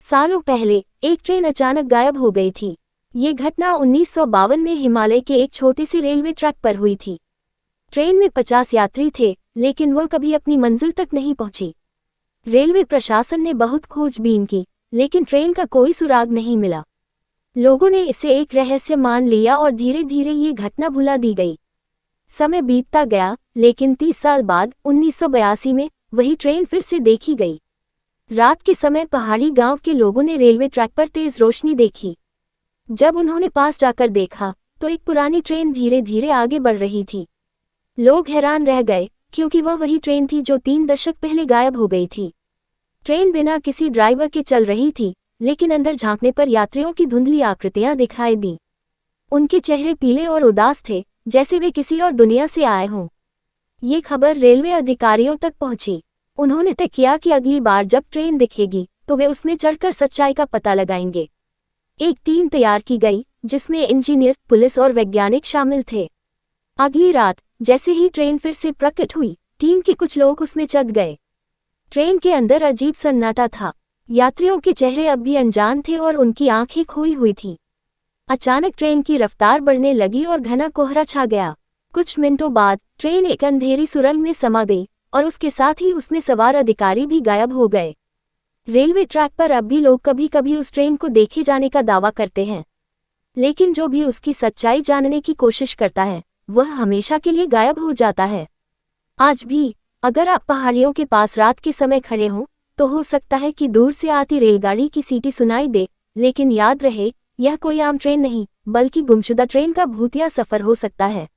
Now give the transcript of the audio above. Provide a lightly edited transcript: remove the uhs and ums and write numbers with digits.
सालों पहले एक ट्रेन अचानक गायब हो गई थी। ये घटना 1952 में हिमालय के एक छोटे से रेलवे ट्रैक पर हुई थी। ट्रेन में 50 यात्री थे, लेकिन वह कभी अपनी मंजिल तक नहीं पहुंची। रेलवे प्रशासन ने बहुत खोजबीन की, लेकिन ट्रेन का कोई सुराग नहीं मिला। लोगों ने इसे एक रहस्य मान लिया और धीरे धीरे ये घटना भुला दी गई। समय बीतता गया, लेकिन 30 साल बाद 1982 में वही ट्रेन फिर से देखी गई। रात के समय पहाड़ी गांव के लोगों ने रेलवे ट्रैक पर तेज रोशनी देखी। जब उन्होंने पास जाकर देखा तो एक पुरानी ट्रेन धीरे धीरे आगे बढ़ रही थी। लोग हैरान रह गए, क्योंकि वह वही ट्रेन थी जो 3 दशक पहले गायब हो गई थी। ट्रेन बिना किसी ड्राइवर के चल रही थी, लेकिन अंदर झांकने पर यात्रियों की धुंधली आकृतियां दिखाई दी। उनके चेहरे पीले और उदास थे, जैसे वे किसी और दुनिया से आए हों। ये खबर रेलवे अधिकारियों तक पहुंची। उन्होंने तय किया कि अगली बार जब ट्रेन दिखेगी तो वे उसमें चढ़कर सच्चाई का पता लगाएंगे। एक टीम तैयार की गई, जिसमें इंजीनियर, पुलिस और वैज्ञानिक शामिल थे। अगली रात जैसे ही ट्रेन फिर से प्रकट हुई, टीम के कुछ लोग उसमें चढ़ गए। ट्रेन के अंदर अजीब सन्नाटा था। यात्रियों के चेहरे अब भी अनजान थे और उनकी आंखें खोई हुई थीं। अचानक ट्रेन की रफ्तार बढ़ने लगी और घना कोहरा छा गया। कुछ मिनटों बाद ट्रेन एक अंधेरी सुरंग में समा गई और उसके साथ ही उसमें सवार अधिकारी भी गायब हो गए। रेलवे ट्रैक पर अब भी लोग कभी कभी उस ट्रेन को देखे जाने का दावा करते हैं, लेकिन जो भी उसकी सच्चाई जानने की कोशिश करता है, वह हमेशा के लिए गायब हो जाता है। आज भी अगर आप पहाड़ियों के पास रात के समय खड़े हों, तो हो सकता है कि दूर से आती रेलगाड़ी की सीटी सुनाई दे, लेकिन याद रहे, यह कोई आम ट्रेन नहीं, बल्कि गुमशुदा ट्रेन का भूतिया सफर हो सकता है।